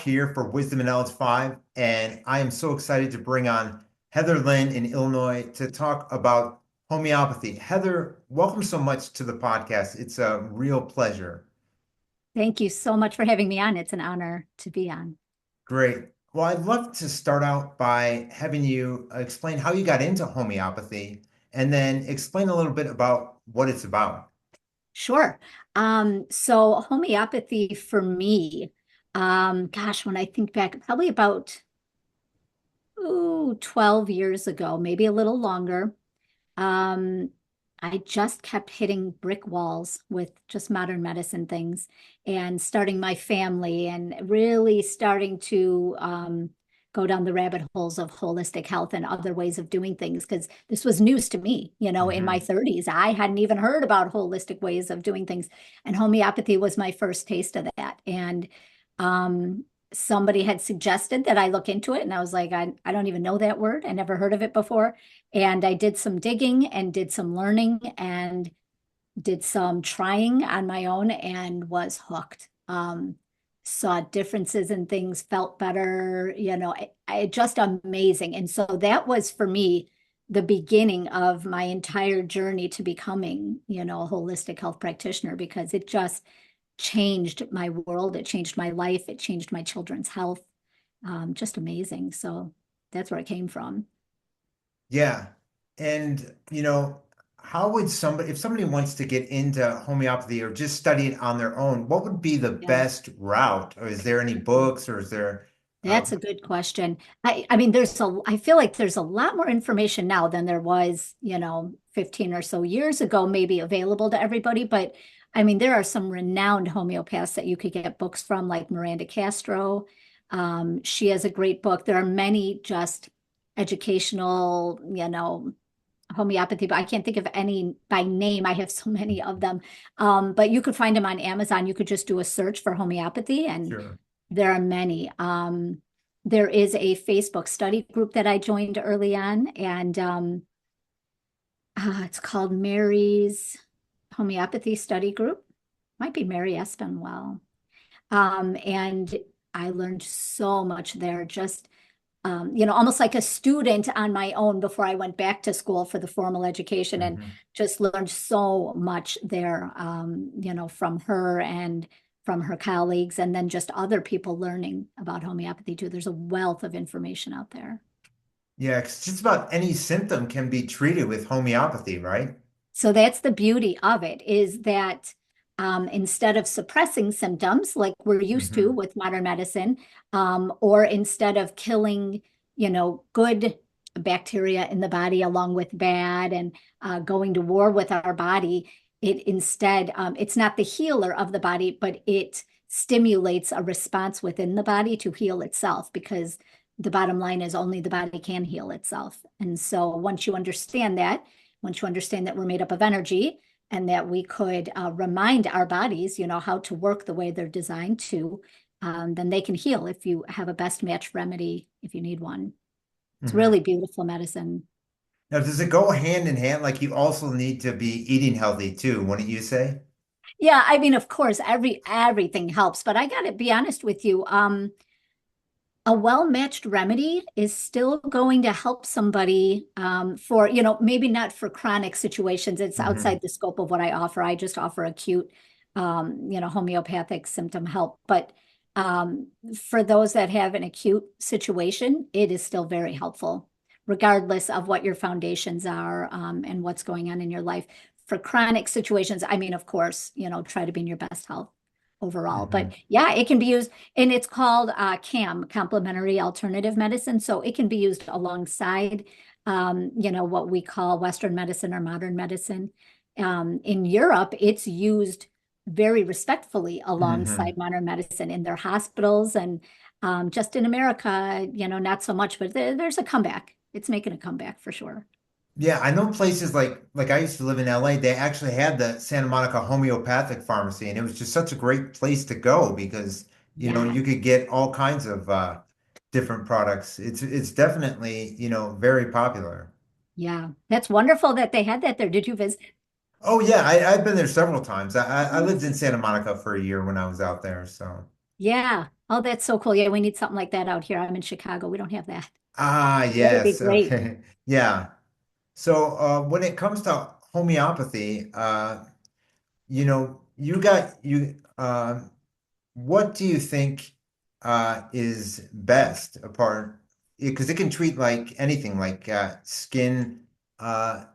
here for Wisdom in Knowledge 5, and I am so excited to bring on Heather Lynn in Illinois to talk about homeopathy. Heather, welcome so much to the podcast. It's a real pleasure. Thank you so much for having me on. It's an honor to be on. Great. Well, I'd love to start out by having you explain how you got into homeopathy and then explain a little bit about what it's about. Sure. So homeopathy for me, gosh, when I think back, probably about 12 years ago, maybe a little longer. Um, I just kept hitting brick walls with just modern medicine things and starting my family and really starting to go down the rabbit holes of holistic health and other ways of doing things because this was news to me. In my Hmm. 30s. I hadn't even heard about holistic ways of doing things. And homeopathy was my first taste of that. And um, somebody had suggested that I look into it. And I was like, I don't even know that word. I never heard of it before. And I did some digging and did some learning and did some trying on my own and was hooked. Saw differences in things, felt better, just amazing. And so that was for me the beginning of my entire journey to becoming, a holistic health practitioner because it just changed my world. It changed my life. It changed my children's health. Just amazing. So that's where it came from. Yeah. And, how would somebody, if somebody wants to get into homeopathy or just study it on their own, what would be the Yeah. best route? Or is there any books or is there, uh, That's a good question. I mean, I feel like there's a lot more information now than there was, 15 or so years ago, maybe available to everybody. But I mean, there are some renowned homeopaths that you could get books from, like Miranda Castro. She has a great book. There are many just educational, homeopathy, but I can't think of any by name. I have so many of them. But you could find them on Amazon. You could just do a search for homeopathy and sure. there are many. There is a Facebook study group that I joined early on, and it's called Mary's Homeopathy Study Group. Might be Mary Espenwell. And I learned so much there, just almost like a student on my own before I went back to school for the formal education and Mhm. just learned so much there, from her and from her colleagues, and then just other people learning about homeopathy too. There's a wealth of information out there. Yeah, 'cause just about any symptom can be treated with homeopathy, right? So that's the beauty of it is that instead of suppressing symptoms like we're used to Hmm. with modern medicine, or instead of killing, good bacteria in the body along with bad and going to war with our body, it's not the healer of the body, but it stimulates a response within the body to heal itself because the bottom line is only the body can heal itself. And so once you understand that we're made up of energy and that we could remind our bodies, how to work the way they're designed to, then they can heal if you have a best match remedy, if you need one. It's Hmm. really beautiful medicine. Now, does it go hand in hand? Like you also need to be eating healthy too, wouldn't you say? Yeah, I mean, of course, everything helps, but I got to be honest with you. A well-matched remedy is still going to help somebody for, maybe not for chronic situations. It's Hmm. outside the scope of what I offer. I just offer acute, homeopathic symptom help. But for those that have an acute situation, it is still very helpful, regardless of what your foundations are and what's going on in your life. For chronic situations, I mean, of course, try to be in your best health overall. But Hmm. yeah, it can be used and it's called CAM, complementary alternative medicine. So it can be used alongside, what we call Western medicine or modern medicine. In Europe, it's used very respectfully alongside Hmm. modern medicine in their hospitals. And just in America, not so much, but there's a comeback. It's making a comeback for sure. Yeah, I know places like I used to live in LA, they actually had the Santa Monica homeopathic pharmacy, and it was just such a great place to go because, Yeah. you could get all kinds of different products. It's definitely, very popular. Yeah. That's wonderful that they had that there. Did you visit? Oh yeah, I've been there several times. I lived in Okay. Santa Monica for a year when I was out there, so. Yeah. Oh, that's so cool. Yeah, we need something like that out here. I'm in Chicago. We don't have that. Ah, That would be yes. great. Okay. Yeah. So when it comes to homeopathy, you got you what do you think is best apart because it can treat like anything like skin uh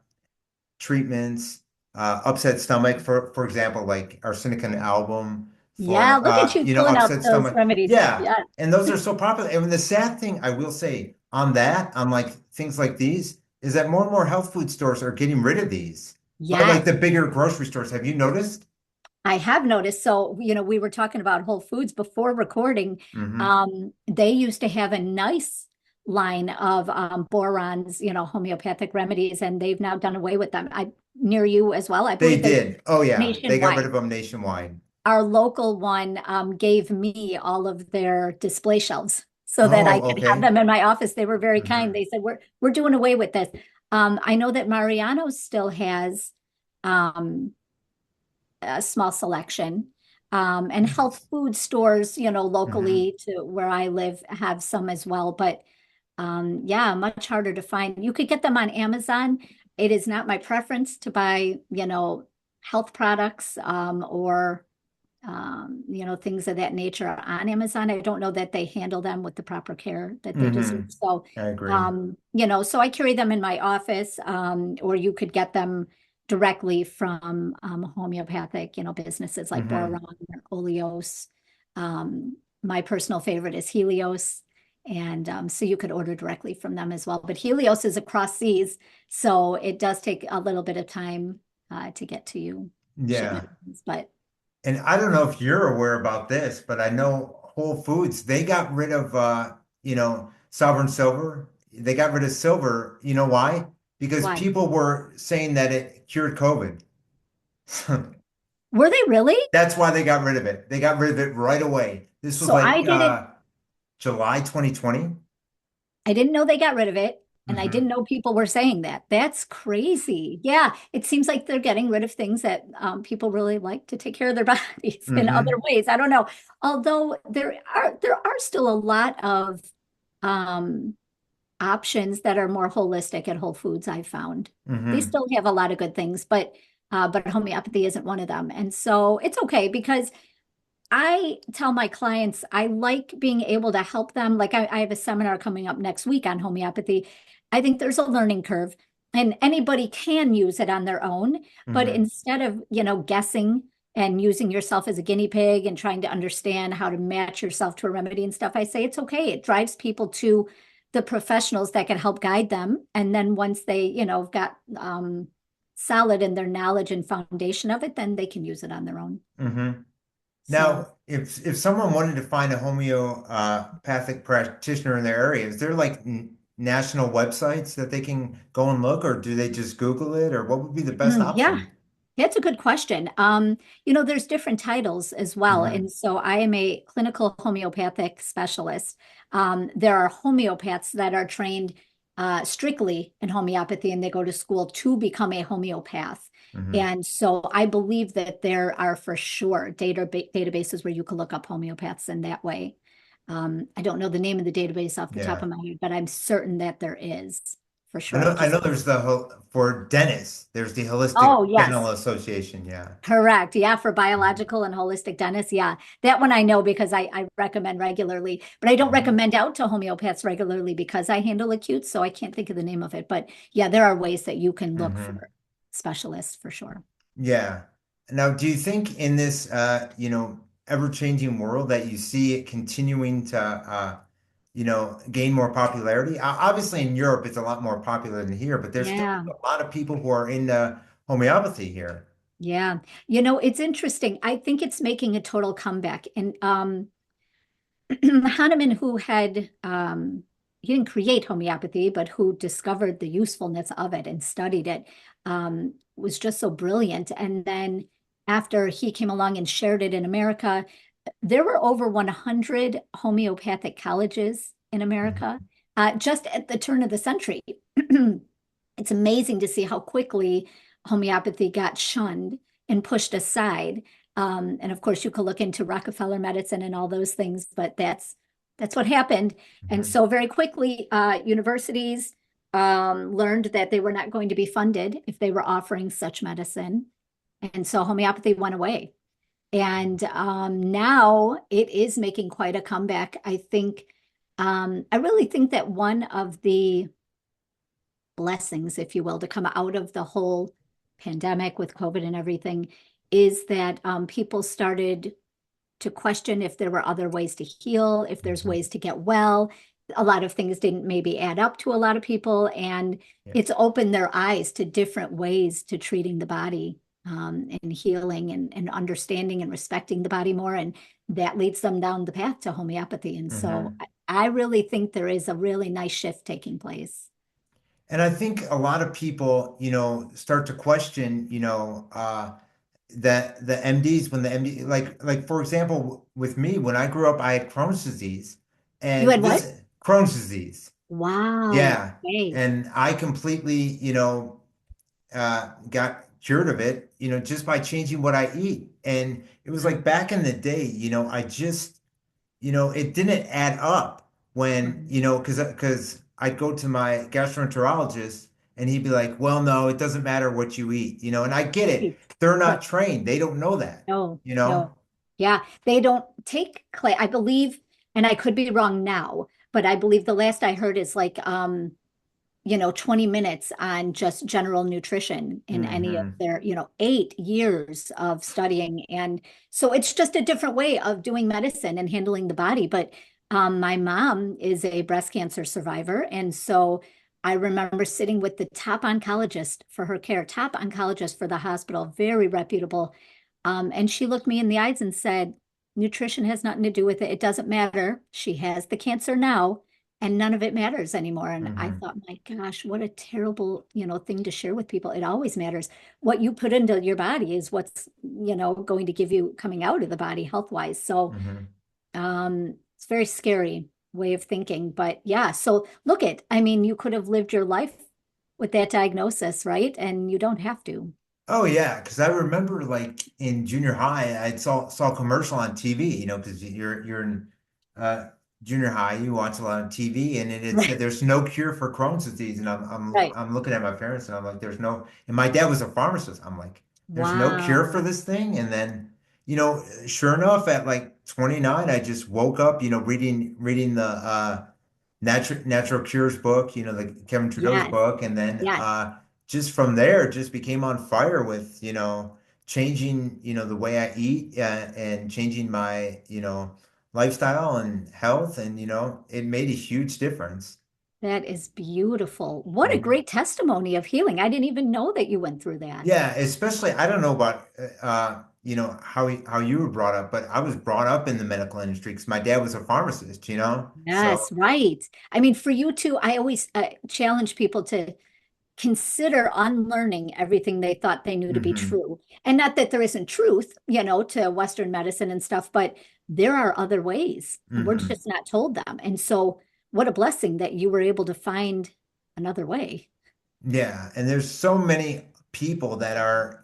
treatments, upset stomach, for example, like arsenicum album Yeah, for look at you pulling out upset those stomach. remedies. Yeah, Yeah. and those are so popular. And the sad thing I will say on that, on like things like these, is that more and more health food stores are getting rid of these. Like the Yes. bigger grocery stores. Have you noticed? I have noticed. So, we were talking about Whole Foods before recording. Hmm. They used to have a nice line of borons, homeopathic remedies, and they've now done away with them. Near you as well. I They believe they did. Oh yeah, they got rid nationwide. of them nationwide. Our local one gave me all of their display shelves so that I Oh, could have okay. them in my office. They were very kind. Hmm. They said, we're doing away with this. I know that Mariano's still has um, a small selection. And health food stores, Hmm. locally to where I live have some as well. But yeah, much harder to find. You could get them on Amazon. It is not my preference to buy, health products or things of that nature on Amazon. I don't know that they handle them with the proper care that they deserve. Hmm. So, I agree. so I carry them in my office, or you could get them directly from homeopathic, businesses like Hmm. Boron or Oleos. My personal favorite is Helios. And so you could order directly from them as well. But Helios is across seas, so it does take a little bit of time to get to you, shipment. Yeah. But And I don't know if you're aware about this, but I know Whole Foods, they got rid of sovereign silver. They got rid of silver. You know why? Because why? people were saying that it cured COVID. Were they really? That's why they got rid of it. They got rid of it right away. This was So I like didn't July 2020. I didn't know they got rid of it, and I didn't Hmm. know people were saying that. That's crazy. Yeah, it seems like they're getting rid of things that people really like to take care of their bodies in other Hmm. ways. I don't know. Although there are still a lot of um, options that are more holistic at Whole Foods, I've found. They Hmm. still have a lot of good things, but homeopathy isn't one of them. And so it's okay because I tell my clients I like being able to help them. Like I have a seminar coming up next week on homeopathy. I think there's a learning curve and anybody can use it on their own. But Hmm. instead of, guessing and using yourself as a guinea pig and trying to understand how to match yourself to a remedy and stuff, I say it's okay. It drives people to the professionals that can help guide them. And then once they, got solid in their knowledge and foundation of it, then they can use it on their own. Hmm. So Now, if someone wanted to find a homeopathic practitioner in their area, is there like n national websites that they can go and look, or do they just Google it, or what would be the best Yeah, option? that's a good question. There's different titles as well. Hmm. And so I am a clinical homeopathic specialist. There are homeopaths that are trained strictly in homeopathy and they go to school to become a homeopath. Hmm. And so I believe that there are for sure databases where you can look up homeopaths in that way. I don't know the name of the database off the top Yeah. of my head, but I'm certain that there is for I sure. know I know there's for dentists, there's the Holistic Oh, Dental yes. Association. Yeah. Correct. Yeah, for Hmm. biological and holistic dentists. Yeah, that one I know because I recommend regularly, but I don't Hmm. recommend out to homeopaths regularly because I handle acute, so I can't think of the name of it. But yeah, there are ways that you can look Hmm. for specialists for sure. Yeah. Now, do you think in this ever-changing world that you see it continuing to gain more popularity? Obviously in Europe it's a lot more popular than here, but there's still Yeah, a lot of people who are into homeopathy here. yeah. It's interesting. I think it's making a total comeback. And Hahnemann, who had he didn't create homeopathy, but who discovered the usefulness of it and studied it, was just so brilliant. And then after he came along and shared it in America, there were over 100 homeopathic colleges in America Mhm. just at the turn of the century. It's amazing to see how quickly homeopathy got shunned and pushed aside. And of course, you could look into Rockefeller medicine and all those things, but that's what happened. And Mhm. so very quickly, universities learned that they were not going to be funded if they were offering such medicine. And so homeopathy went away. And now it is making quite a comeback. I really think that one of the blessings, if you will, to come out of the whole pandemic with COVID and everything is that people started to question if there were other ways to heal, if there's Mhm. ways to get well. A lot of things didn't maybe add up to a lot of people, and Yeah. it's opened their eyes to different ways to treating the body and healing and understanding and respecting the body more. And that leads them down the path to homeopathy. And so Mhm. I really think there is a really nice shift taking place. And I think a lot of people, start to question, that the MDs when the MD like for example, with me when I grew up, I had Crohn's disease, You and had what? this Crohn's disease, Wow. yeah, Okay. and I completely, got cured of it, just by changing what I eat, and it was like back in the day, I just it didn't add up when, Mhm. because I'd go to my gastroenterologist and he'd be like, well, no, it doesn't matter what you eat, and I get it. Right. They're not Right. trained. They don't know that, No, you know? no. Yeah, they don't take clay. I believe, and I could be wrong now, but I believe the last I heard is like 20 minutes on just general nutrition in any of Hmm. their, 8 years of studying. And so it's just a different way of doing medicine and handling the body. But my mom is a breast cancer survivor. And so I remember sitting with the top oncologist for her care, top oncologist for the hospital, very reputable. And she looked me in the eyes and said, nutrition has nothing to do with it. It doesn't matter. She has the cancer now and none of it matters anymore. And I Hmm. thought, my gosh, what a terrible, thing to share with people. It always matters. What you put into your body is what's, going to give you coming out of the body health wise. So Hmm. it's very scary way of thinking. But yeah, so I mean, you could have lived your life with that diagnosis, right? And you don't have to. Oh yeah, because I remember like in junior high, I saw a commercial on TV, because you're in uh, junior high, you watch a lot of TV, and it Right. said there's no cure for Crohn's disease, and I'm Right. I'm looking at my parents, and I'm like, there's no, and my dad was a pharmacist. I'm like, there's no cure for Wow. this thing, and then sure enough, at like 29, I just woke up, reading the Natural Cures book, the Kevin Trudeau's Yes. book, and then Yes. just from there, just became on fire with, changing, the way I eat and changing my, lifestyle and health, and it made a huge difference. That is beautiful. What a Mhm. great testimony of healing. I didn't even know that you went through that. Yeah, especially I don't know about how you were brought up, but I was brought up in the medical industry because my dad was a pharmacist, so. Yes, right. I mean, for you too, I always challenge people to consider unlearning everything they thought they knew to be Hmm. true. And not that there isn't truth, to Western medicine and stuff, but there are other ways, and we're Hmm. just not told them. And so, what a blessing that you were able to find another way. Yeah, and there's so many people that are,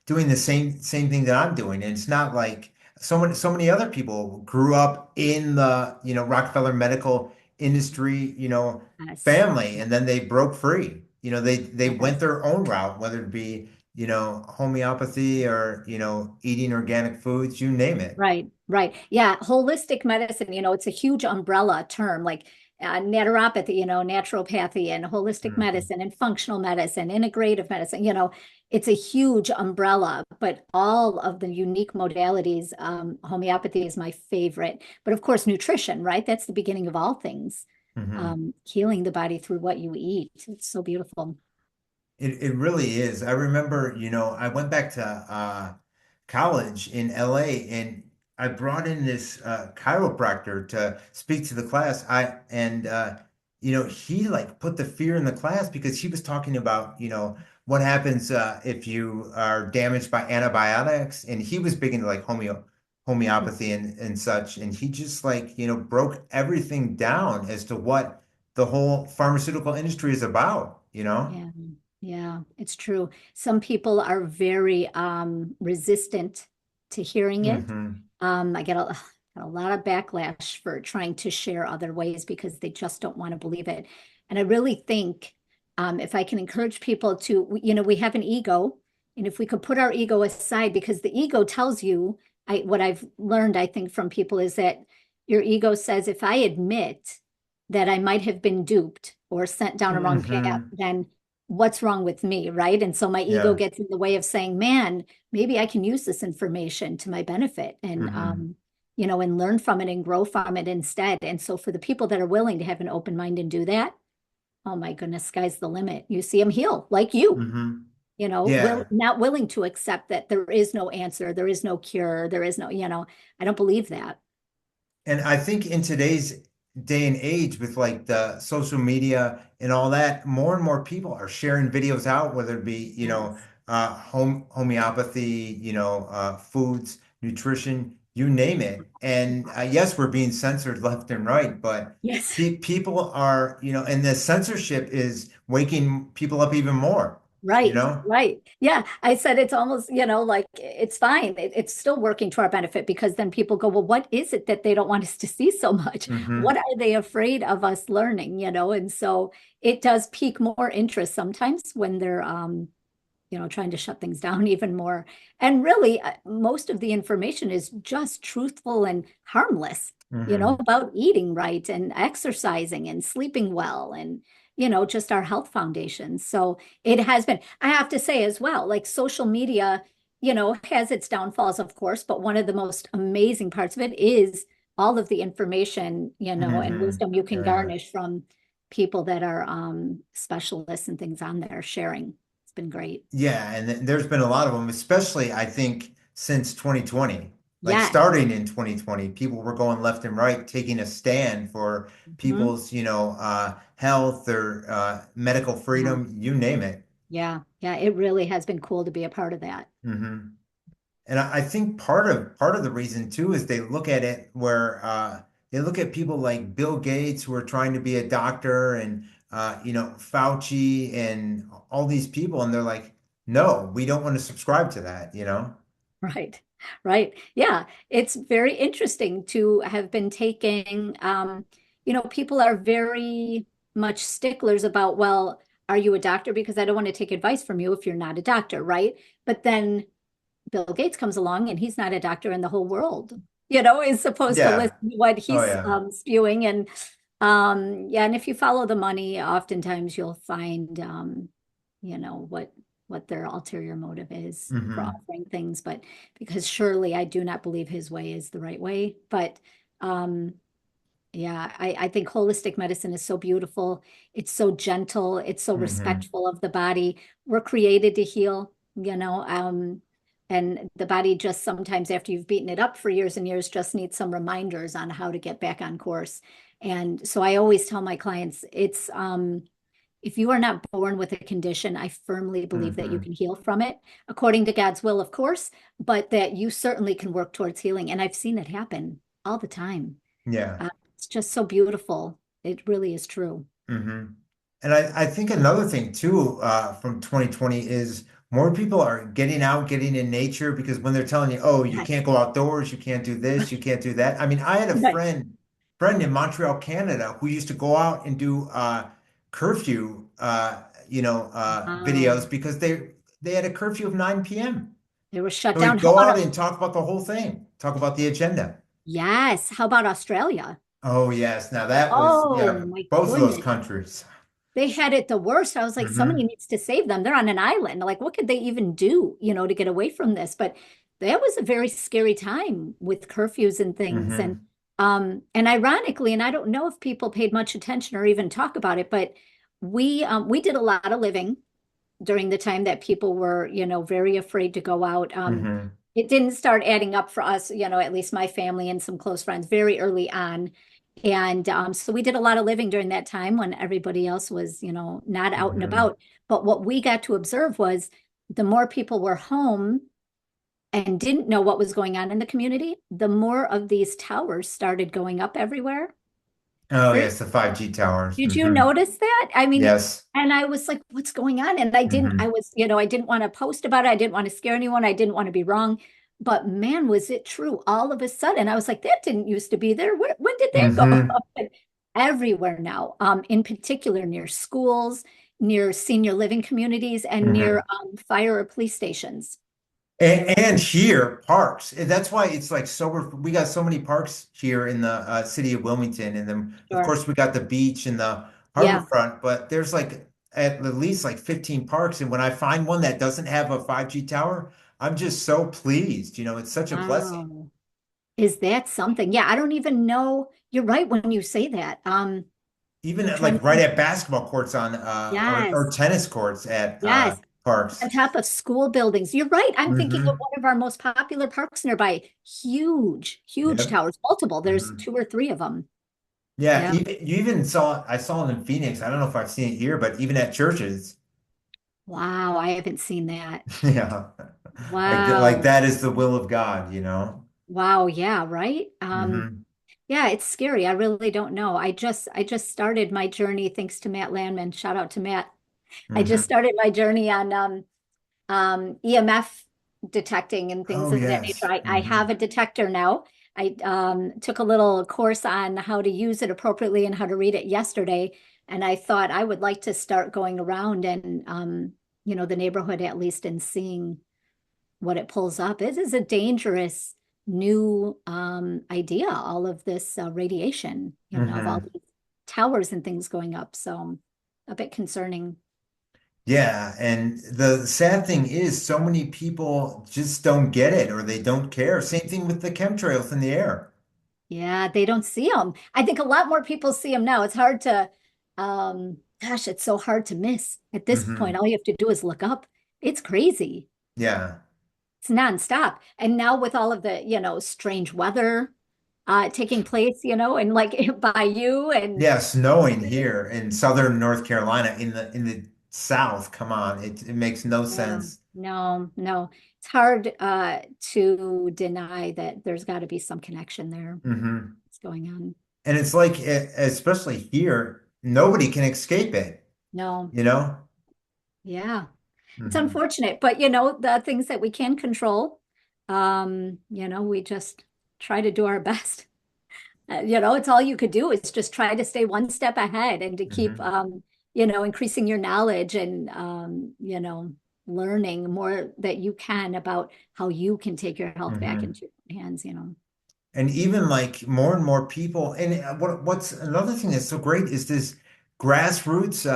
doing the same thing that I'm doing. And it's not like so many other people grew up in the, Rockefeller medical industry, Yes. family, and then they broke free. They went Yes. their own route, whether it be, homeopathy or, eating organic foods, you name it. Right, right. Yeah, holistic medicine, it's a huge umbrella term like naturopathy, naturopathy and holistic Mhm. medicine and functional medicine, integrative medicine, it's a huge umbrella, but all of the unique modalities, homeopathy is my favorite. But of course, nutrition, right? That's the beginning of all things. Mhm. Healing the body through what you eat. It's so beautiful. It really is. I remember, I went back to college in LA, and I brought in this chiropractor to speak to the class. He like put the fear in the class because he was talking about, what happens if you are damaged by antibiotics, and he was big into like homeopathy and such, and he just like, broke everything down as to what the whole pharmaceutical industry is about, Yeah. Yeah, it's true. Some people are very resistant to hearing it. Hmm. I get a lot of backlash for trying to share other ways because they just don't want to believe it. And I really think if I can encourage people to, we have an ego, and if we could put our ego aside, because the ego tells you, what I've learned, I think, from people is that your ego says, if I admit that I might have been duped or sent down a wrong path, Hmm. then what's wrong with me, right? And so my ego Yeah. gets in the way of saying, man, maybe I can use this information to my benefit and Hmm. and learn from it and grow from it instead. And so for the people that are willing to have an open mind and do that, oh my goodness, sky's the limit. You see them heal like you, Hmm. will Yeah. not willing to accept that there is no answer, there is no cure, there is no, I don't believe that. And I think in today's day and age with like the social media and all that, more and more people are sharing videos out, whether it be, Yes. homeopathy, foods, nutrition, you name it. And yes, we're being censored left and right, but Yes. people are, and the censorship is waking people up even more, you Right, know? right. Yeah, I said it's almost, like it's fine. It's still working to our benefit because then people go, well, what is it that they don't want us to see so much? What Hmm. are they afraid of us learning, And so it does pique more interest sometimes when they're trying to shut things down even more. And really, most of the information is just truthful and harmless, Hmm. about eating right and exercising and sleeping well and, just our health foundation. So it has been, I have to say as well, like social media, has its downfalls, of course, but one of the most amazing parts of it is all of the information, and Hmm. wisdom you can Yeah. garnish from people that are specialists and things on there sharing. It's been great. Yeah, and there's been a lot of them, especially I think since 2020. Like Yes. starting in 2020, people were going left and right, taking a stand for Mhm. people's, health or medical Yeah. freedom, you name it. Yeah. Yeah. It really has been cool to be a part of that. Hmm. And I think part of the reason too is they look at it where they look at people like Bill Gates who are trying to be a doctor and Fauci and all these people, and they're like, no, we don't want to subscribe to that, you know? Right. Right. Yeah. It's very interesting to have been taking, people are very much sticklers about, well, are you a doctor? Because I don't want to take advice from you if you're not a doctor, right? But then Bill Gates comes along and he's not a doctor in the whole world, is supposed to Yeah. listen to what Oh he's yeah. spewing. And yeah, and if you follow the money, oftentimes you'll find what their ulterior motive is for Hmm. offering things. But because surely I do not believe his way is the right way. But um yeah, I think holistic medicine is so beautiful. It's so gentle. It's so Hmm. respectful of the body. We're created to heal, and the body just sometimes after you've beaten it up for years and years just needs some reminders on how to get back on course. And so I always tell my clients, if you are not born with a condition, I firmly believe that you Hmm. can heal from it according to God's will, of course, but that you certainly can work towards healing. And I've seen it happen all the time. Yeah. It's just so beautiful. It really is true. Hmm. And I think another thing too, from 2020 is more people are getting out, getting in nature because when they're telling you, oh, you Yes. can't go outdoors, you can't do this, you can't do that. I mean, I had a Right. friend in Montreal, Canada, who used to go out and do curfew, Um, videos because they had a curfew of 9 p.m. they were shut So down. he'd How go about, out and talk about the whole thing, talk about the agenda. yes, how about Australia? Oh yes, now that was Oh yeah, my both of those goodness. countries. They had it the worst. I was like, somebody Hmm. needs to save them. They're on an island. Like, what could they even do, to get away from this? But that was a very scary time with curfews and things. Hmm. And ironically, and I don't know if people paid much attention or even talk about it, but we did a lot of living during the time that people were, very afraid to go out. Hmm. It didn't start adding up for us, at least my family and some close friends very early on. And so we did a lot of living during that time when everybody else was, not out and Hmm. about. But what we got to observe was the more people were home and didn't know what was going on in the community, the more of these towers started going up everywhere. Oh, yes, the 5G towers. Did you notice that? I mean, Yes. and I was like, what's going on? And I Hmm. was, I didn't want to post about it. I didn't want to scare anyone. I didn't want to be wrong. But man, was it true all of a sudden? I was like, that didn't used to be there. When did that go? Hmm. And everywhere now, in particular near schools, near senior living communities, and near Hmm. fire or police stations. And here, parks. And that's why it's like we got so many parks here in the city of Wilmington. And then, of Sure. course, we got the beach and the harbor Yeah. front, but there's like at least like 15 parks. And when I find one that doesn't have a 5G tower, I'm just so pleased. It's such a blessing. Wow. Is that something? Yeah, I don't even know. You're right when you say that. Even Trying like to right think. at basketball courts on or Yes. tennis courts at Yes. On parks. top of school buildings. You're right. I'm thinking of Hmm. one of our most popular parks nearby. Huge, huge Yep. towers, multiple. There's Hmm. two or three of them. Yeah, Yeah. even you even saw I saw it in Phoenix. I don't know if I've seen it here, but even at churches. Wow, I haven't seen that. Yeah. Like Wow. that is the will of God. Wow, yeah, right? Hmm. Yeah, it's scary. I really don't know. I just started my journey thanks to Matt Landman. Shout out to Matt. I just Hmm. started my journey on EMF detecting and things Oh of that nature. yes. I have a detector now. I took a little course on how to use it appropriately and how to read it yesterday. And I thought I would like to start going around and, the neighborhood at least and seeing what it pulls up. It is a dangerous new idea, all of this radiation, of all Hmm. these towers and things going up. So a bit concerning. Yeah, and the sad thing is so many people just don't get it or they don't care. Same thing with the chemtrails in the air. Yeah, they don't see them. I think a lot more people see them now. It's hard to, gosh, it's so hard to miss. At this point, Hmm. all you have to do is look up. It's crazy. Yeah. It's nonstop. And now with all of the, strange weather taking place, and like by you and Yeah, snowing here in southern North Carolina in the south. Come on, it makes no yeah, sense. no, no. It's hard to deny that there's got to be some connection there. Hmm. What's going on? And it's like, especially here, nobody can escape it, No, you know? yeah. It's Hmm. unfortunate, but the things that we can control, we just try to do our best. It's all you could do is just try to stay one step ahead and to keep, Hmm. increasing your knowledge and, learning more that you can about how you can take your health back Hmm. into your hands. And even like more and more people, and what's another thing that's so great is this grassroots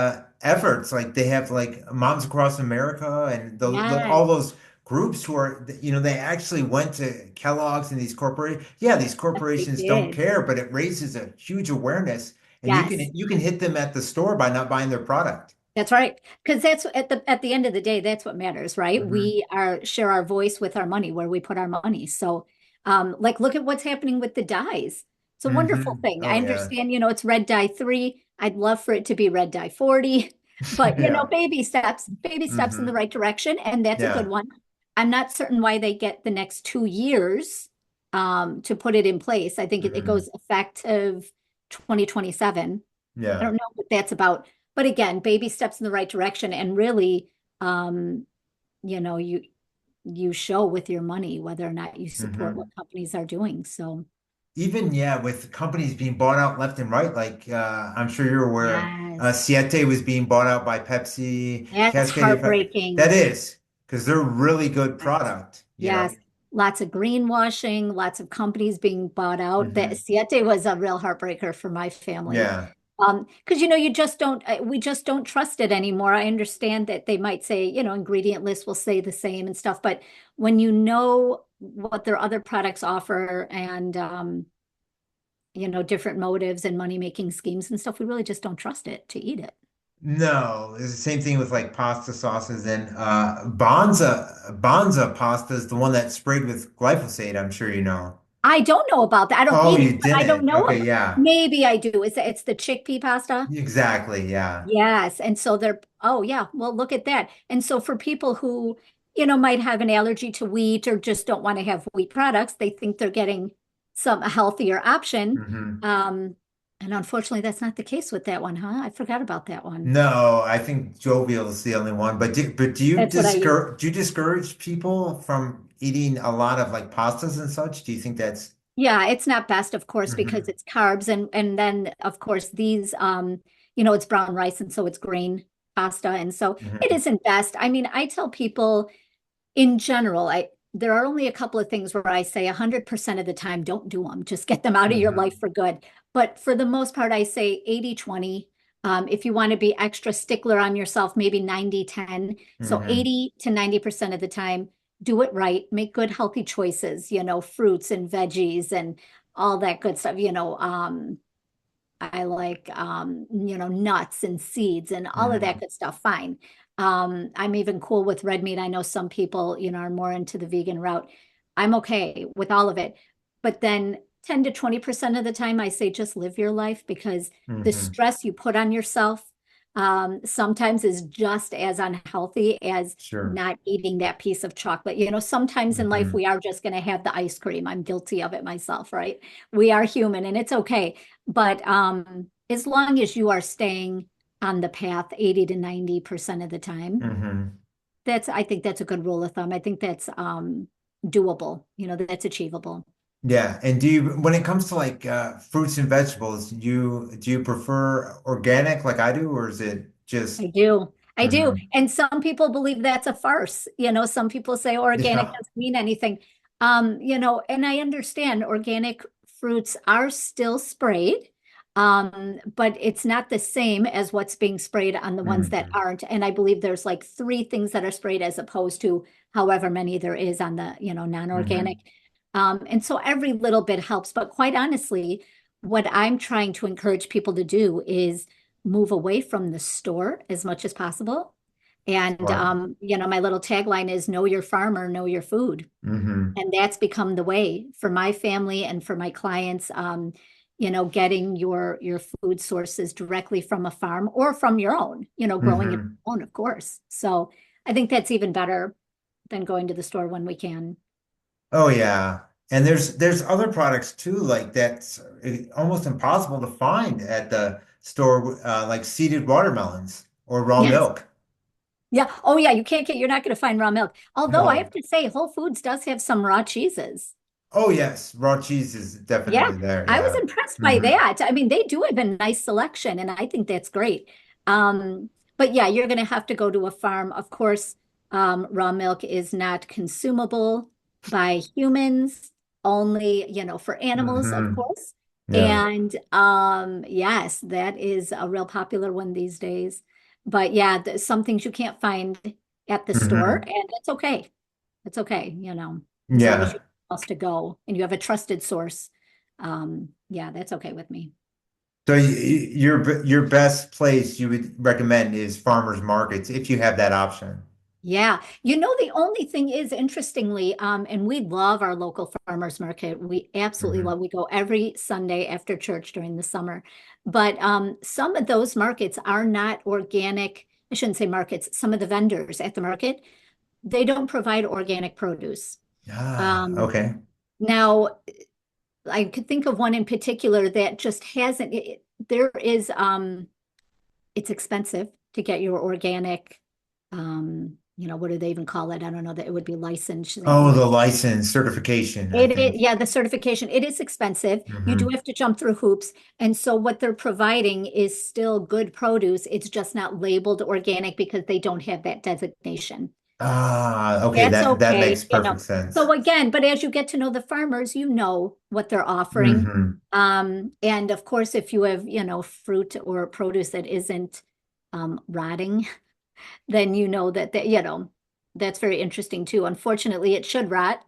efforts. Like they have like Moms Across America and all Yes, those groups who are, they actually went to Kellogg's and these corporations. Yeah, these yes, they corporations don't did. care, but it raises a huge awareness, and you can Yes. you can hit them at the store by not buying their product. That's right. Because that's at the end of the day, that's what matters, right? Hmm. We are share our voice with our money, where we put our money. So, like, look at what's happening with the dyes. It's a wonderful Hmm. thing. I Oh yeah. understand, it's red dye 3. I'd love for it to be red dye 40, but Yeah. baby steps in the Hmm. right direction, and that's a good Yeah. one. I'm not certain why they get the next 2 years to put it in place. I think it Hmm. goes effective 2027. I don't Yeah. know what that's about. But again, baby steps in the right direction and really um, you know, you you show with your money whether or not you support what Hmm. companies are doing. So Even yeah, with companies being bought out left and right, like I'm sure you're aware, yes, Siete was being bought out by Pepsi, that's Cascade. heartbreaking. That is because they're really good Yes. product. Yes. Lots of greenwashing, lots of companies being bought out. That Hmm. Siete was a real heartbreaker for my family. Yeah. Because you just don't, we just don't trust it anymore. I understand that they might say, ingredient lists will say the same and stuff, but when you know what their other products offer and different motives and money-making schemes and stuff, we really just don't trust it to eat it. No, it's the same thing with like pasta sauces and Bonza pasta is the one that's sprayed with glyphosate, I'm sure you know. I don't know about that. I don't Oh, eat it, you but I don't didn't. know Okay, about. yeah. Maybe I do. It's the chickpea pasta? Exactly, yeah. Yes. And so oh yeah, well, look at that. And so for people who, might have an allergy to wheat or just don't want to have wheat products, they think they're getting a healthier option. Hmm. Um, And unfortunately, that's not the case with that one, huh? I forgot about that one. No, I think jovial is the only one. But That's what I use. do you discourage people from eating a lot of like pastas and such? Do you think that's Yeah, it's not best, of course, because hmm it's carbs and then of course these it's brown rice and so it's grain pasta and so it hmm isn't best. I mean, I tell people in general, I there are only a couple of things where I say 100% of the time don't do them. Just get them out of your life hmm for good. But for the most part, I say 80-20. If you want to be extra stickler on yourself, maybe 90-10. So hmm 80 to 90% of the time, do it right. Make good, healthy choices, fruits and veggies and all that good stuff. I like nuts and seeds and all of that hmm good stuff. Fine. I'm even cool with red meat. I know some people, are more into the vegan route. I'm okay with all of it. But then 10 to 20% of the time I say just live your life because the hmm stress you put on yourself sometimes is just as unhealthy as Sure. not eating that piece of chocolate. Sometimes in life hmm we are just going to have the ice cream. I'm guilty of it myself, right? We are human and it's okay. But as long as you are staying on the path 80 to 90% of the time, hmm I think that's a good rule of thumb. I think that's doable, that's achievable. Yeah. And when it comes to like fruits and vegetables, do you prefer organic like I do, or is it just I do. I do. hmm And some people believe that's a farce. Some people say organic Yeah. doesn't mean anything. And I understand organic fruits are still sprayed, but it's not the same as what's being sprayed on the ones that hmm aren't. And I believe there's like three things that are sprayed as opposed to however many there is on the, non-organic. hmm And so every little bit helps. But quite honestly, what I'm trying to encourage people to do is move away from the store as much as possible. And Right. my little tagline is know your farmer, know your food. hmm And that's become the way for my family and for my clients, getting your food sources directly from a farm or from your own, growing your hmm own, of course. So I think that's even better than going to the store when we can. Oh yeah. And there's other products too, like that's almost impossible to find at the store, like seeded watermelons or raw Yes. milk. Yeah. Oh, yeah. You're not going to find raw milk. Although I have No. to say, Whole Foods does have some raw cheeses. Oh yes, raw cheese is Yeah, definitely there. I was Yeah. impressed by hmm that. I mean, they do have a nice selection, and I think that's great. But yeah, you're going to have to go to a farm. Of course, raw milk is not consumable by humans, only, for animals, of hmm course. Yeah. And yes, that is a real popular one these days. But yeah, some things you can't find at the store, hmm and it's okay. It's okay, as long as you Yeah. know else to go and you have a trusted source. Yeah, that's okay with me. So your best place you would recommend is farmers markets if you have that option. Yeah. The only thing is, interestingly, and we love our local farmers market. We absolutely hmm love, we go every Sunday after church during the summer. But some of those markets are not organic. I shouldn't say markets. Some of the vendors at the market, they don't provide organic produce. Ah, Um, okay. Now, I could think of one in particular that just hasn't, there is, it's expensive to get your organic, what do they even call it? I don't know that it would be Oh, licensing. the license certification, I It is, think. yeah, the certification, it is expensive. You do hmm have to jump through hoops. And so what they're providing is still good produce. It's just not labeled organic because they don't have that designation. Ah, okay, That's that okay, makes perfect sense. So again, but as you get to know the farmers, you know what they're offering. hmm And of course, if you have, fruit or produce that isn't rotting, then you know that's very interesting too. Unfortunately, it should rot,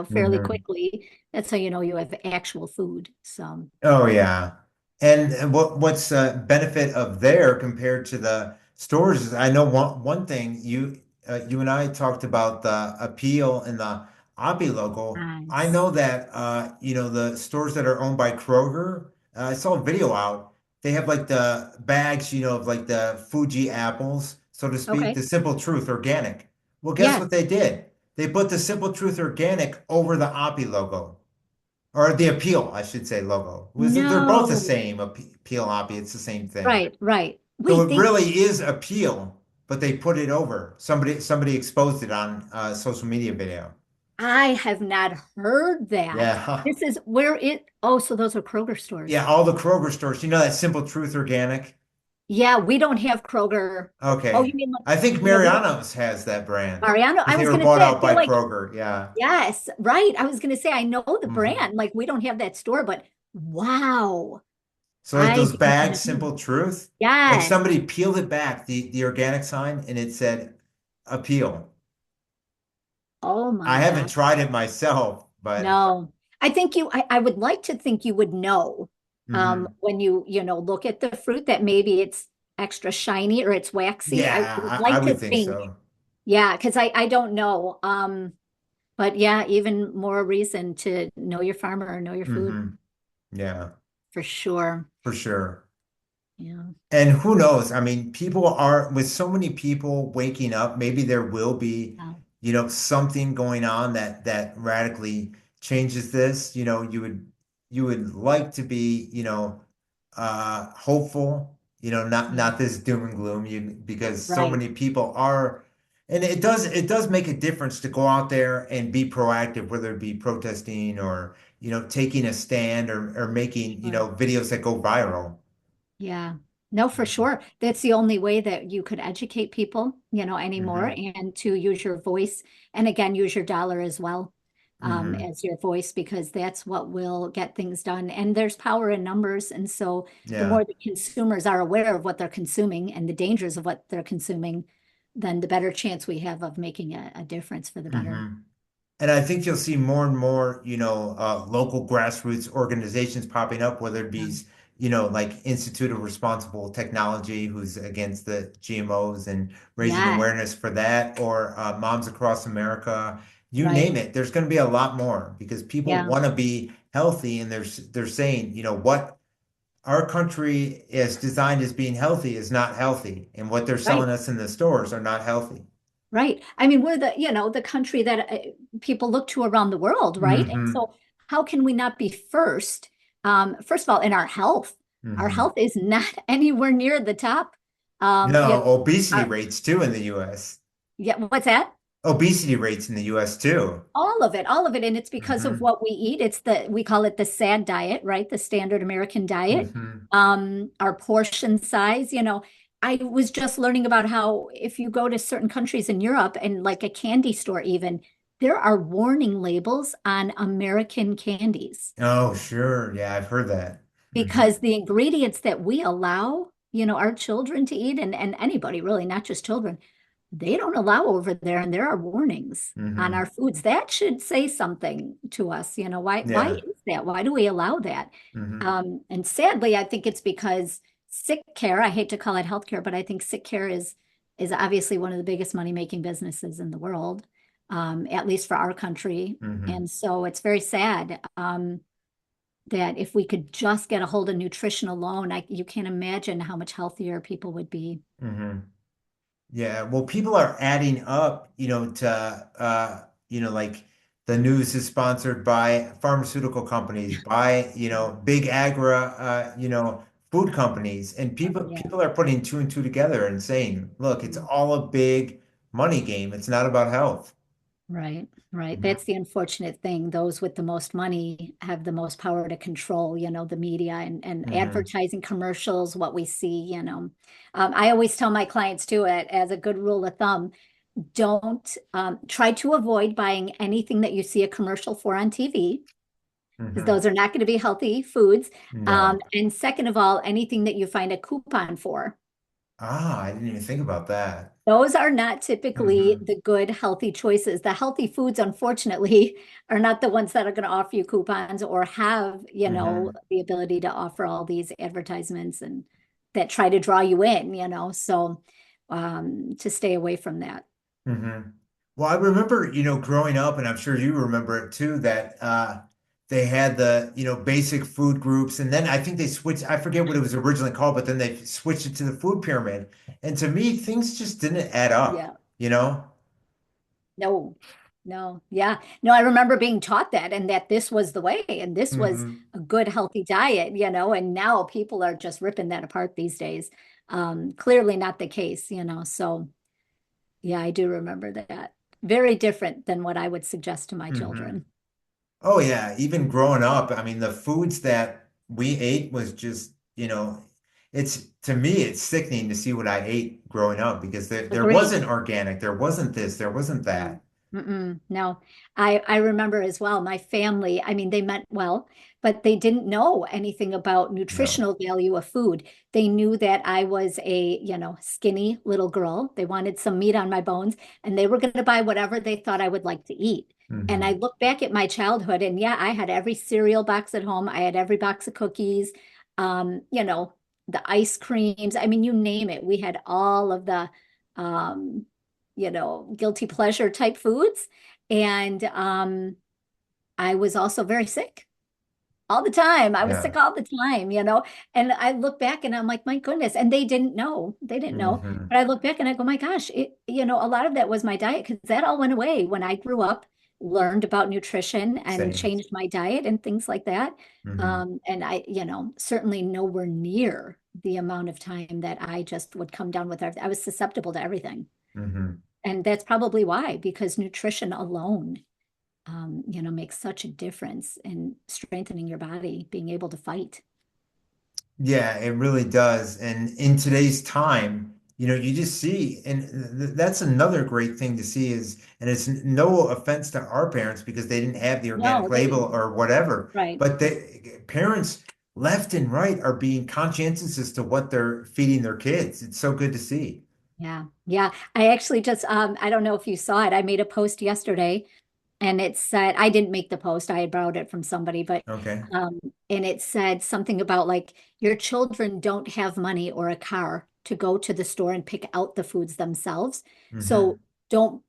fairly hmm quickly. That's how you know you have actual food. So, Oh yeah. And what's benefit of there compared to the stores is I know one thing you and I talked about the appeal and the Oppie logo. I nice. know that the stores that are owned by Kroger, I saw a video out. They have like the bags, of like the Fuji apples, so to speak, Okay. the Simple Truth organic. Well, guess Yes. what they did? They put the Simple Truth organic over the Oppie logo. or the Appeal, I should say, logo. They're both the No. same. Appeal, Hoppy, it's the same thing. Right, right. So Wait, it they really is Appeal, but they put it over. Somebody exposed it on social media video. I have not heard that. Yeah. This is where it, oh, so those are Kroger Yeah, stores. all the Kroger stores. You know that Simple Truth Organic? Yeah, we don't have Kroger. Oh, you Okay. mean like, I think yeah, we don't. Mariano's has that brand Mariano, because I they was were gonna bought say, I out feel by like, Kroger. Yeah. yes, right. I was gonna say, I know the Hmm. brand. Like, we don't have that store, but wow. So like I those did bags, not know. Simple Truth, like Yes. somebody peeled it back, the organic sign, and it said Appeal. Oh my I haven't God. tried it myself, but No. I think I would like to think you would know hmm when you look at the fruit that maybe it's extra shiny or it's waxy. I yeah, would I like to would think think, so. yeah, because I don't know. But yeah, even more reason to know your farmer or know your food Hmm. Yeah, for sure. for sure. Yeah. And who knows? I mean, people are with so many people waking up, maybe there will be, Wow. something going on that radically changes this. You would like to be, hopeful, Yeah. not this doom and gloom, because so Right. many people are, and it does make a difference to go out there and be proactive, whether it be protesting or, taking a stand or making, Sure. videos that go viral. Yeah. No, for sure. That's the only way that you could educate people, anymore Hmm. and to use your voice. And again, use your dollar as well, Hmm. as your voice, because that's what will get things done. And there's power in numbers. And so the Yeah. more the consumers are aware of what they're consuming and the dangers of what they're consuming, then the better chance we have of making a difference for the better. Hmm. And I think you'll see more and more, local grassroots organizations popping up, whether it Yeah. be, like Institute of Responsible Technology, who's against the GMOs and raising Yes, awareness for that, or Moms Across America, you right. name it. There's going to be a lot more because people Yeah, want to be healthy, and they're saying, what our country is designed as being healthy is not healthy, and what they're right. selling us in the stores are not healthy. Right. I mean, we're the country that people look to around the world, right? And Hmm. so how can we not be first? First of all, in our health. Our Hmm. health is not anywhere near the top. Um, you know, No, obesity our, rates too in the US. yeah, what's that? Obesity rates in the US too. All of it. And it's because of Hmm. what we eat. We call it the SAD diet, right? The standard American diet. Hmm. Our portion size, I was just learning about how if you go to certain countries in Europe and like a candy store even, there are warning labels on American candies Oh, sure. Yeah, I've heard that. Hmm. because the ingredients that we allow, our children to eat and anybody really, not just children, they don't allow over there, and there are warnings on our Hmm. foods. That should say something to us. Why Yeah. is that? Why do we allow that? Hmm. And sadly, I think it's because sick care, I hate to call it healthcare, but I think sick care is obviously one of the biggest money-making businesses in the world, at least for our country. Hmm. And so it's very sad that if we could just get a hold of nutrition alone, you can't imagine how much healthier people would be. Hmm. Yeah. Well, people are adding up, to like the news is sponsored by pharmaceutical companies, by, big food companies, and people Yeah. people are putting two and two together and saying, look, it's Yeah. all a big money game. It's not about health. Right, right. Mhm. That's the unfortunate thing. Those with the most money have the most power to control, the media and Mhm. advertising commercials, what we see. I always tell my clients too, as a good rule of thumb, don't try to avoid buying anything that you see a commercial for on TV, because Mhm. those are not going to be healthy foods. No. And second of all, anything that you find a coupon for. I didn't even think about that. Those are not typically Mhm. the good, healthy choices. The healthy foods, unfortunately, are not the ones that are going to offer you coupons or have, Mhm. the ability to offer all these advertisements and that try to draw you in. So to stay away from that. Mhm. Well, I remember, growing up, and I'm sure you remember it too, that they had the, basic food groups, and then I think they switched, I forget what it was originally called, but then they switched it to the food pyramid. And to me, things just didn't add up, Yeah. you know? No. No, yeah. No, I remember being taught that and that this was the way and this was Hmm. a good, healthy diet, and now people are just ripping that apart these days. Clearly not the case. So yeah, I do remember that. Very different than what I would suggest to my Hmm. children. Oh yeah, even growing up, I mean, the foods that we ate was just, it's to me, it's sickening to see what I ate growing up because there Agreed. wasn't organic, there wasn't this, there wasn't No. that. No, I remember as well. My family, I mean, they meant well, but they didn't know anything about No. nutritional value of food. They knew that I was a, skinny little girl. They wanted some meat on my bones, and they were going to buy whatever they thought I would like to eat. And I Hmm. look back at my childhood, and yeah, I had every cereal box at home. I had every box of cookies, um, you know, the ice creams. I mean, you name it. We had all of the um guilty pleasure type foods. And I was also very sick all the time. I was Yeah. sick all the time. And I look back and I'm like, my goodness. And they didn't know. They didn't know. Hmm. But I look back and I go, my gosh, a lot of that was my diet because that all went away when I grew up, learned about nutrition and Same. changed my diet and things like that. Hmm. And I, certainly nowhere near the amount of time that I just would come down with everything. I was susceptible to everything. Hmm. And that's probably why, because nutrition alone, makes such a difference in strengthening your body, being able to fight. Yeah, it really does. And in today's time, you just see, and that's another great thing to see and it's no offense to our parents because they didn't have the organic No, they label didn't. or whatever, Right. but parents left and right are being conscientious as to what they're feeding their kids. It's so good to see. Yeah. Yeah. I actually just, I don't know if you saw it. I made a post yesterday and it said, I didn't make the post, I had borrowed it from somebody, but, Okay. um, and it said something about like your children don't have money or a car to go to the store and pick out the foods themselves. So Hmm. don't,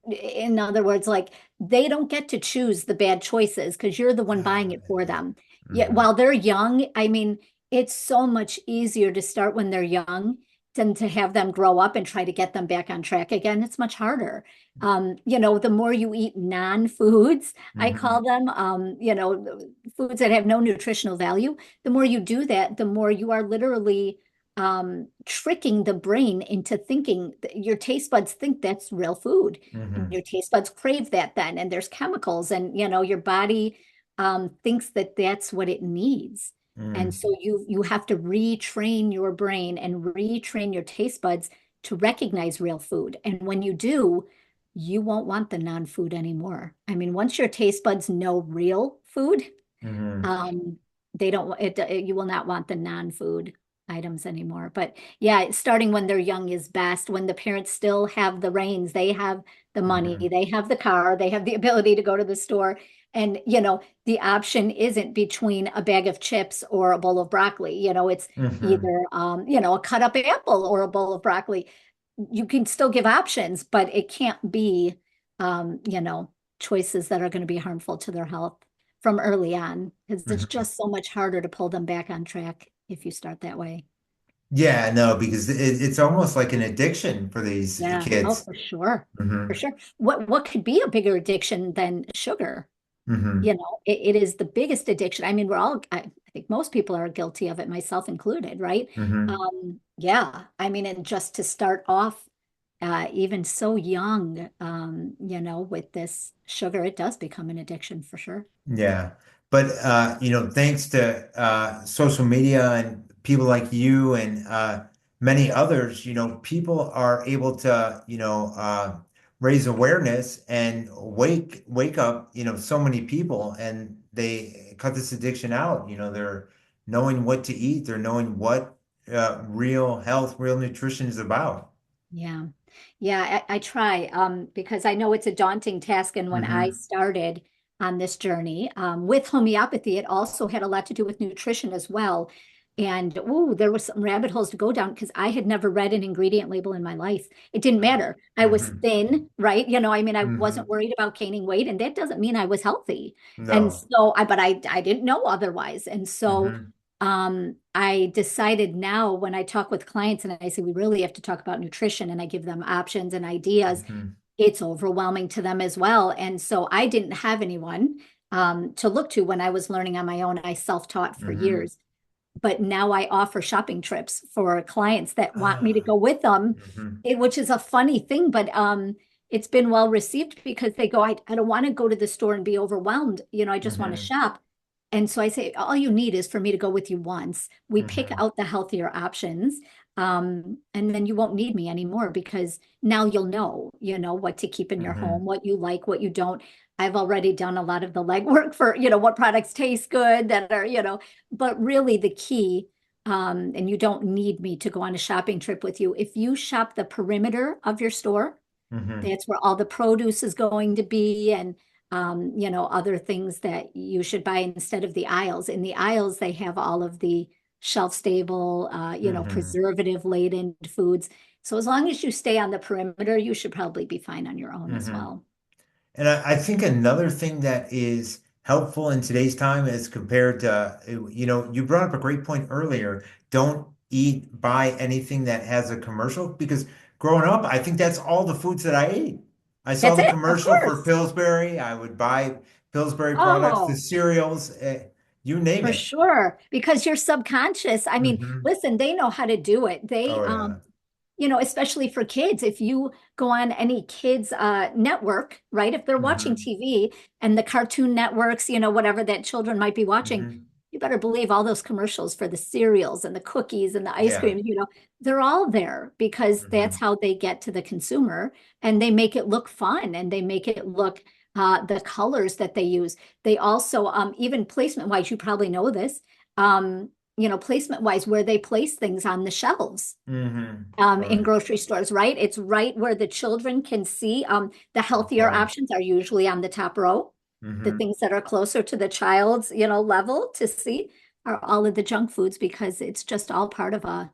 in other words, like they don't get to choose the bad choices because you're the one buying it for Yeah. them. Yeah, Hmm. while they're young, I mean, it's so much easier to start when they're young than to have them grow up and try to get them back on track again. It's much harder. The more you eat non-foods, I Hmm. call them, foods that have no nutritional value, the more you do that, the more you are literally tricking the brain into thinking your taste buds think that's real food. And Hmm. your taste buds crave that then, and there's chemicals, and your body thinks that that's what it needs. And Hmm. so you have to retrain your brain and retrain your taste buds to recognize real food. And when you do, you won't want the non-food anymore. I mean, once your taste buds know real food, Hmm. um, they don't you will not want the non-food items anymore. But yeah, starting when they're young is best. When the parents still have the reins, they have the money, Hmm. they have the car, they have the ability to go to the store. And the option isn't between a bag of chips or a bowl of broccoli. It's Hmm. either a cut up apple or a bowl of broccoli. You can still give options, but it can't be choices that are going to be harmful to their health from early on because it's Hmm. just so much harder to pull them back on track if you start that way. Yeah, no, because it's almost like an addiction for these Yeah. Oh, kids. for sure. Hmm. For sure. What could be a bigger addiction than sugar? Hmm. It is the biggest addiction. I mean, I think most people are guilty of it, myself included, right? Hmm. Yeah. I mean, and just to start off even so young, with this sugar, it does become an addiction for sure. Yeah. But thanks to social media and people like you and many others, people are able to, raise awareness and wake up, so many people and they cut this addiction out. They're knowing what to eat, they're knowing what real health, real nutrition is about. Yeah. Yeah, I try because I know it's a daunting task. And when I Hmm. started on this journey with homeopathy, it also had a lot to do with nutrition as well. And there were some rabbit holes to go down because I had never read an ingredient label in my life. It didn't matter. I was Hmm. thin, right? I mean, I wasn't Hmm. worried about gaining weight, and that doesn't mean I was healthy. And No. so but I didn't know otherwise. And so Hmm. I decided now when I talk with clients and I say we really have to talk about nutrition and I give them options and ideas, Hmm. it's overwhelming to them as well. And so I didn't have anyone to look to when I was learning on my own. I self-taught for Hmm. years, but now I offer shopping trips for clients that want me to Ah. go with them, Hmm. which is a funny thing, but it's been well received because they go, I don't want to go to the store and be overwhelmed. I just want to Hmm. shop. And so I say, all you need is for me to go with you once. We pick Hmm. out the healthier options. And then you won't need me anymore because now you'll know what to keep in your home, Hmm. what you like, what you don't. I've already done a lot of the legwork for, what products taste good that are, but really the key, and you don't need me to go on a shopping trip with you. If you shop the perimeter of your store, Hmm. that's where all the produce is going to be and other things that you should buy instead of the aisles. In the aisles, they have all of the shelf stable, Hmm. preservative laden foods. So as long as you stay on the perimeter, you should probably be fine on your own as Hmm. well. And I think another thing that is helpful in today's time as compared to, you brought up a great point earlier. Don't buy anything that has a commercial because growing up, I think that's all the foods that I ate. I saw That's the it, of commercial for course. Pillsbury. I would buy Pillsbury products, the Oh, cereals, you name for it. sure. Because you're subconscious. I mean, Hmm. listen, they know how to do it. Oh yeah. Especially for kids, if you go on any kids network, right? If they're watching Hmm. TV and the cartoon networks, whatever that children might be watching, Hmm. you better believe all those commercials for the cereals and the cookies and the ice Yeah. cream, they're all there because that's Hmm. how they get to the consumer and they make it look fun and they make it look the colors that they use. They also, even placement wise, you probably know this, placement wise, where they place things on the shelves Hmm. in grocery stores, right? It's right where the children can see. The Good healthier point. options are usually on the top row. The Hmm. things that are closer to the child's, level to see are all of the junk foods because it's just all part of a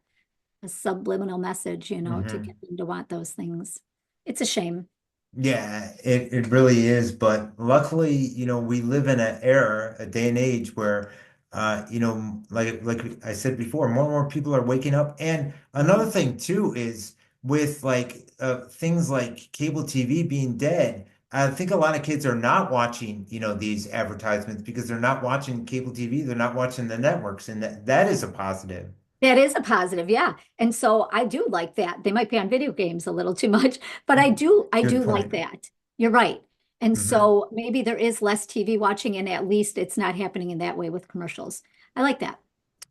subliminal message, to get Hmm. them to want those things. It's a shame. Yeah, it really is. But luckily, we live in an era, a day and age where, like I said before, more and more people are waking up. And another thing too is with like things like cable TV being dead, I think a lot of kids are not watching, these advertisements because they're not watching cable TV, they're not watching the networks, and that is a positive. That is a positive, yeah. And so I do like that. They might be on video games a little too much, but I do Good like point. that. You're right. And Hmm. so maybe there is less TV watching, and at least it's not happening in that way with commercials. I like that.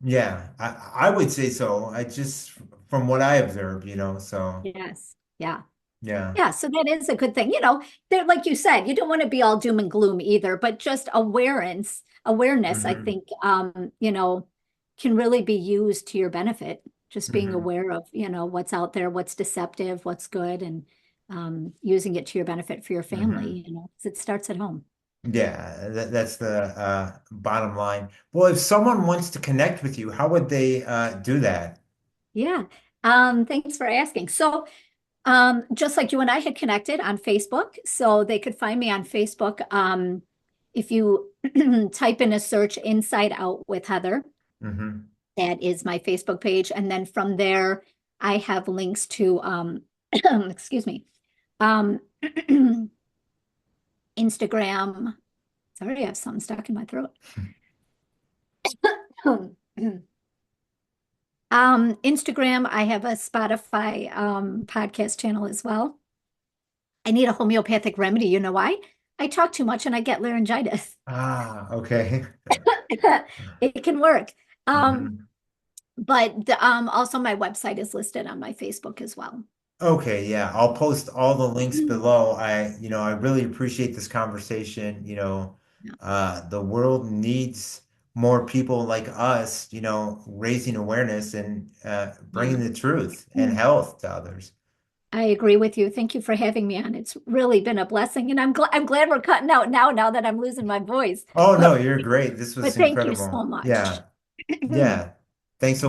Yeah, I would say so. I just from what I observed, so. Yes. Yeah. Yeah. Yeah. So that is a good thing. They're like you said, you don't want to be all doom and gloom either, but just awareness, I Hmm. think, can really be used to your benefit. Just being Hmm. aware of, what's out there, what's deceptive, what's good, and using it to your benefit for your Hmm. family, 'cause it starts at home. Yeah, that's the bottom line. Well, if someone wants to connect with you, how would they do that? Yeah. Thanks for asking. So, just like you and I had connected on Facebook, so they could find me on Facebook. If you type in a search Inside Out with Heather, Hmm. that is my Facebook page. And then from there, I have links to, excuse me, um, Instagram. Sorry, I have something stuck in my throat. Instagram, I have a Spotify podcast channel as well. I need a homeopathic remedy. You know why? I talk too much and I get laryngitis. Ah, okay. It can work. Um, Hmm. but also my website is listed on my Facebook as well. Okay, yeah, I'll post all the links below. I really appreciate this conversation. Yeah. The world needs more people like us, raising awareness and bringing Yeah. the truth and Mm. health to others. I agree with you. Thank you for having me on. It's really been a blessing, and I'm glad we're cutting out now that I'm losing my voice. Oh no, But you're great. This was but thank you so incredible. much. Yeah, yeah. Thanks so